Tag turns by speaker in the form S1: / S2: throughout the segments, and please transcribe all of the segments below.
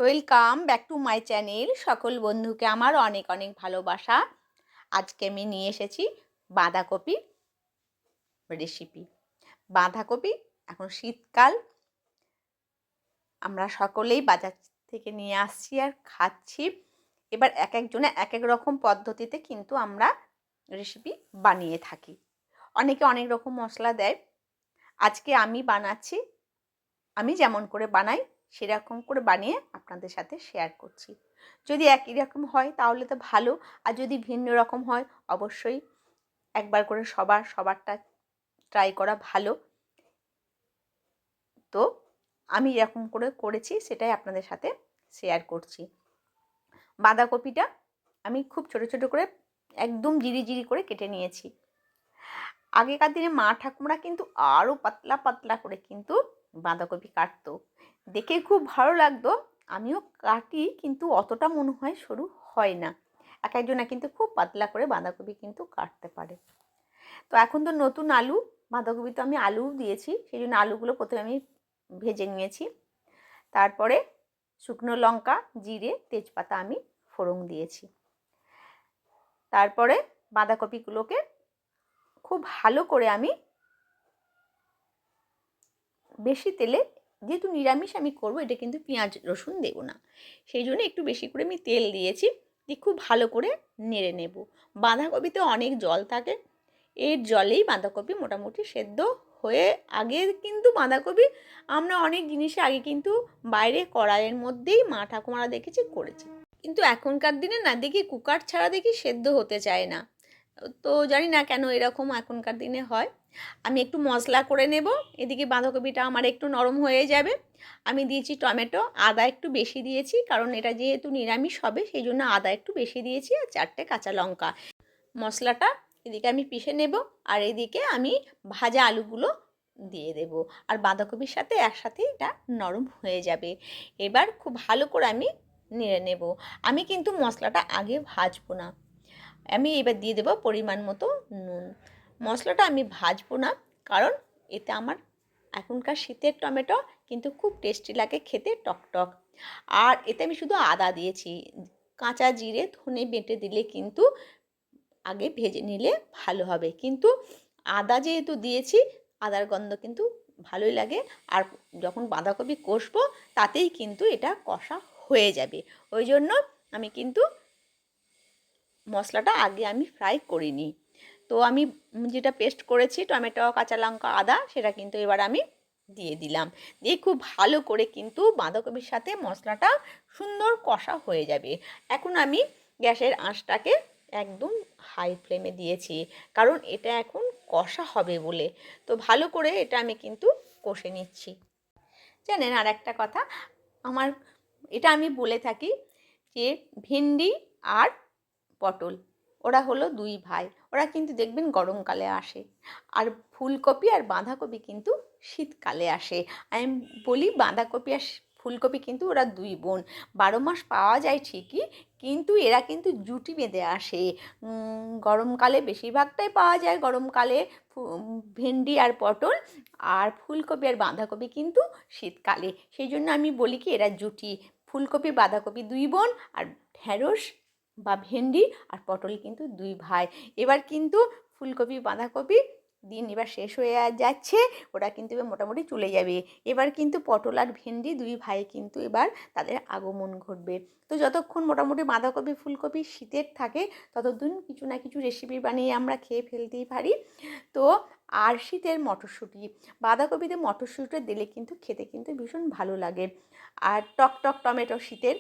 S1: Welcome back to my channel. সকল বন্ধুকে আমার অনেক অনেক ভালোবাসা। আজকে আমি নিয়ে এসেছি বাঁধাকপি রেসিপি। বাঁধাকপি এখন শীতকাল, আমরা সকলেই বাজার থেকে নিয়ে আসছি আর খাচ্ছি। এবার এক একজনে এক এক রকম পদ্ধতিতে কিন্তু আমরা রেসিপি বানিয়ে থাকি। অনেকে অনেক রকম মশলা দেয়। আজকে আমি বানাচ্ছি, আমি যেমন করে বানাই সেরকম করে বানিয়ে আপনাদের সাথে শেয়ার করছি। যদি একই রকম হয় তাহলে তো ভালো, আর যদি ভিন্ন রকম হয় অবশ্যই একবার করে সবারটা ট্রাই করা ভালো। তো আমি এরকম করে করেছি, সেটাই আপনাদের সাথে শেয়ার করছি। বাঁধাকপিটা আমি খুব ছোট ছোট করে একদম জিরি করে কেটে নিয়েছি। আগেকার দিনে মা ঠাকুমরা কিন্তু আরও পাতলা পাতলা করে কিন্তু বাঁধাকপি কাটতো, দেখে খুব ভালো লাগতো। আমিও কাটি, কিন্তু অতটা মনে হয় সরু হয় না। এক একজনা কিন্তু খুব পাতলা করে বাঁধাকপি কিন্তু কাটতে পারে। তো এখন তো নতুন আলু, বাঁধাকপি তো আমি আলুও দিয়েছি, সেই জন্য আলুগুলো প্রথমে আমি ভেজে নিয়েছি। তারপরে শুকনো লঙ্কা, জিরে, তেজপাতা আমি ফোড়ন দিয়েছি। তারপরে বাঁধাকপিগুলোকে খুব ভালো করে আমি বেশি তেলে, যেহেতু নিরামিষ আমি করবো, এটা কিন্তু পেঁয়াজ রসুন দেবো না, সেই জন্য একটু বেশি করে আমি তেল দিয়েছি। দিয়ে খুব ভালো করে নেড়ে নেব। বাঁধাকপিতে অনেক জল থাকে, এর জলেই বাঁধাকপি মোটামুটি সেদ্ধ হয়ে, আগে কিন্তু বাঁধাকপি আমরা অনেক জিনিসে আগে কিন্তু বাইরে কড়াইয়ের মধ্যেই মা ঠাকুমারা দেখেছি করেছি, কিন্তু এখনকার দিনে না দেখি কুকার ছাড়া দেখি সেদ্ধ হতে চায় না। তো জানি না কেন এরকম এখনকার দিনে হয়। আমি একটু মশলা করে নেব। এদিকে বাঁধাকপিটা আমার একটু নরম হয়ে যাবে। আমি দিয়েছি টমেটো, আদা একটু বেশি দিয়েছি, কারণ এটা যেহেতু নিরামিষ হবে সেই জন্য আদা একটু বেশি দিয়েছি, আর 4টে কাঁচা লঙ্কা। মশলাটা এদিকে আমি পিষে নেব, আর এদিকে আমি ভাজা আলুগুলো দিয়ে দেব, আর বাঁধাকপির সাথে একসাথে এটা নরম হয়ে যাবে। এবার খুব ভালো করে আমি নেড়ে নেব। আমি কিন্তু মশলাটা আগে ভাজবো না, আমি এবার দিয়ে দেবো পরিমাণ মতো নুন। মশলাটা আমি ভাজবো না, কারণ এতে আমার এখনকার শীতের টমেটো কিন্তু খুব টেস্টি লাগে খেতে, টকটক। আর এতে আমি শুধু আদা দিয়েছি, কাঁচা জিরে ধনে বেটে দিলে কিন্তু আগে ভেজে নিলে ভালো হবে, কিন্তু আদা যেহেতু দিয়েছি আদার গন্ধ কিন্তু ভালোই লাগে। আর যখন বাঁধাকপি কষবো তাতেই কিন্তু এটা কষা হয়ে যাবে, ওই জন্য আমি কিন্তু মশলাটা আগে আমি ফ্রাই করিনি। তো আমি যেটা পেস্ট করেছি টমেটো, কাঁচা লঙ্কা, আদা, সেটা কিন্তু এবার আমি দিয়ে দিলাম। দিয়ে খুব ভালো করে কিন্তু বাঁধাকপির সাথে মশলাটা সুন্দর কষা হয়ে যাবে। এখন আমি গ্যাসের আঁচটাকে একদম হাই ফ্লেমে দিয়েছি, কারণ এটা এখন কষা হবে বলে। তো ভালো করে এটা আমি কিন্তু কষে নিচ্ছি। জানেন আর একটা কথা, আমার এটা আমি বলে থাকি যে ভেন্ডি আর পটল, ওরা হলো দুই ভাই, ওরা কিন্তু দেখবেন গরমকালে আসে, আর ফুলকপি আর বাঁধাকপি কিন্তু শীতকালে আসে। আমি বলি বাঁধাকপি আর ফুলকপি কিন্তু ওরা দুই বোন, 12 মাস পাওয়া যায় ঠিকই, কিন্তু এরা কিন্তু জুটি বেঁধে আসে। গরমকালে বেশিরভাগটাই পাওয়া যায়, গরমকালে ভেন্ডি আর পটল, আর ফুলকপি আর বাঁধাকপি কিন্তু শীতকালে। সেই জন্য আমি বলি কি এরা জুটি, ফুলকপি বাঁধাকপি দুই বোন, আর ঢ্যাঁড়স বা ভেন্ডি আর পটল কিন্তু দুই ভাই। এবার কিন্তু ফুলকপি বাঁধাকপি দিন এবার শেষ হয়ে যাচ্ছে, ওরা কিন্তু এবার মোটামুটি চলে যাবে। এবার কিন্তু পটল আর ভেন্ডি দুই ভাই কিন্তু এবার তাদের আগমন ঘটবে। তো যতক্ষণ মোটামুটি বাঁধাকপি ফুলকপি শীতের থাকে ততদিন কিছু না কিছু রেসিপি বানিয়ে আমরা খেয়ে ফেলতেই পারি। তো আর শীতের মটরশুঁটি, বাঁধাকপিতে মটরশুঁটিটা দিলে কিন্তু খেতে কিন্তু ভীষণ ভালো লাগে। আর টক টমেটো শীতের,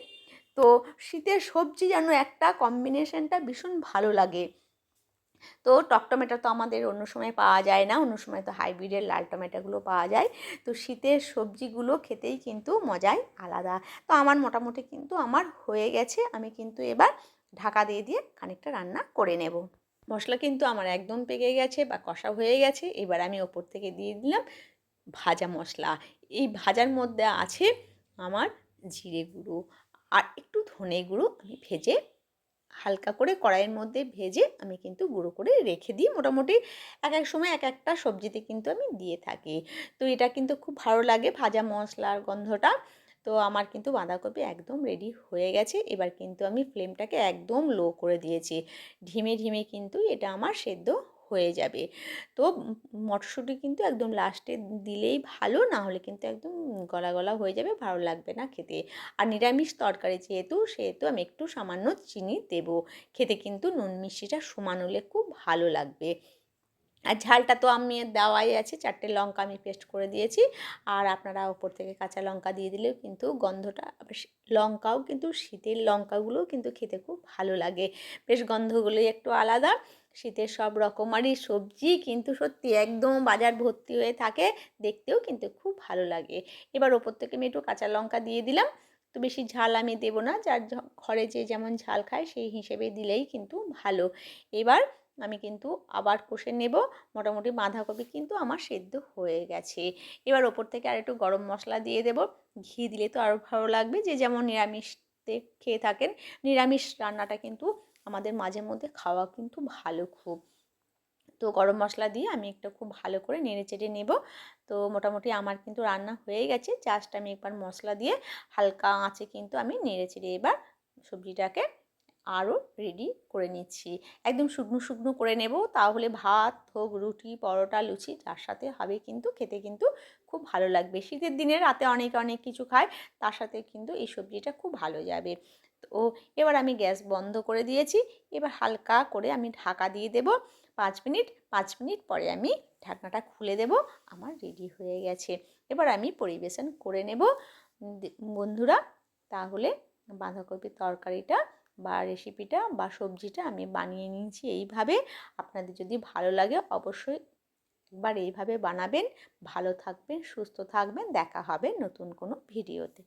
S1: তো শীতের সবজি যেন একটা কম্বিনেশনটা ভীষণ ভালো লাগে। তো টক টমেটো তো আমাদের অন্য সময় পাওয়া যায় না, অন্য সময় তো হাইব্রিডের লাল টমেটোগুলো পাওয়া যায়। তো শীতের সবজিগুলো খেতেই কিন্তু মজাই আলাদা। তো আমার মোটামুটি কিন্তু আমার হয়ে গেছে, আমি কিন্তু এবার ঢাকা দিয়ে খানিকটা রান্না করে নেব। মশলা কিন্তু আমার একদম পেকে গেছে বা কষা হয়ে গেছে। এবার আমি ওপর থেকে দিয়ে দিলাম ভাজা মশলা। এই ভাজার মধ্যে আছে আমার জিরে গুঁড়ো আর একটু ধনে গুঁড়ো, আমি ভেজে হালকা করে কড়াইয়ের মধ্যে ভেজে আমি কিন্তু গুঁড়ো করে রেখে দিই। মোটামুটি এক এক সময় এক একটা সবজিতে কিন্তু আমি দিয়ে থাকি। তো এটা কিন্তু খুব ভালো লাগে ভাজা মশলার গন্ধটা। তো আমার কিন্তু বাঁধাকপি একদম রেডি হয়ে গেছে। এবার কিন্তু আমি ফ্লেমটাকে একদম লো করে দিয়েছি। ঢিমে ঢিমে কিন্তু এটা আমার সেদ্ধ হয়ে যাবে। তো মটরশুঁটি কিন্তু একদম লাস্টে দিলেই ভালো, না হলে কিন্তু একদম গলা গলা হয়ে যাবে, ভালো লাগবে না খেতে। আর নিরামিষ তরকারি সেহেতু আমি একটু সামান্য চিনি দেব। খেতে কিন্তু নুন মিষ্টিটা সমান হলে খুব ভালো লাগবে। আর ঝালটা তো আমি দেওয়াই আছে, 4টে লঙ্কা আমি পেস্ট করে দিয়েছি। আর আপনারা ওপর থেকে কাঁচা লঙ্কা দিয়ে দিলেও কিন্তু গন্ধটা, লঙ্কাও কিন্তু শীতের লঙ্কাগুলোও কিন্তু খেতে খুব ভালো লাগে, বেশ গন্ধগুলোই একটু আলাদা। শীতের সব রকমারই সবজি কিন্তু সত্যি একদম বাজার ভর্তি হয়ে থাকে, দেখতেও কিন্তু খুব ভালো লাগে। এবার ওপর থেকে আমি একটু কাঁচা লঙ্কা দিয়ে দিলাম। তো বেশি ঝাল আমি দেবো না, যার ঘরে যে যেমন ঝাল খায় সেই হিসেবে দিলেই কিন্তু ভালো। এবার আমি কিন্তু আবার কষে নেব। মোটামুটি বাঁধাকপি কিন্তু আমার সেদ্ধ হয়ে গেছে। এবার ওপর থেকে আর একটু গরম মশলা দিয়ে দেব। ঘি দিলে তো আরও ভালো লাগবে, যে যেমন নিরামিষতে খেয়ে থাকেন। নিরামিষ রান্নাটা কিন্তু আমাদের মাঝে মধ্যে খাওয়া কিন্তু ভালো খুব। তো গরম মশলা দিয়ে আমি একটু খুব ভালো করে নেড়ে চেড়ে নেব। তো মোটামুটি আমার কিন্তু রান্না হয়ে গেছে, জাস্ট আমি একবার মশলা দিয়ে হালকা আঁচে কিন্তু আমি নেড়ে চেড়ে এবার সবজিটাকে আরও রেডি করে নিচ্ছি। একদম শুকনো শুকনো করে নেব, তাহলে ভাত হোক, রুটি, পরোটা, লুচি যার সাথে হবে কিন্তু খেতে কিন্তু খুব ভালো লাগবে। শীতের দিনে রাতে অনেকে অনেক কিছু খায়, তার সাথে কিন্তু এই সবজিটা খুব ভালো যাবে। তো এবার আমি গ্যাস বন্ধ করে দিয়েছি। এবার হালকা করে আমি ঢাকা দিয়ে দেব 5 মিনিট। 5 মিনিট পরে আমি ঢাকনাটা খুলে দেব। আমার রেডি হয়ে গেছে। এবার আমি পরিবেশন করে নেব বন্ধুরা। তাহলে বাঁধাকপির তরকারিটা বা রেসিপিটা বা সবজিটা আমি বানিয়ে নিয়েছি এইভাবে। আপনাদের যদি ভালো লাগে অবশ্যই একবার এইভাবে বানাবেন। ভালো থাকবেন, সুস্থ থাকবেন। দেখা হবে নতুন কোনো ভিডিওতে।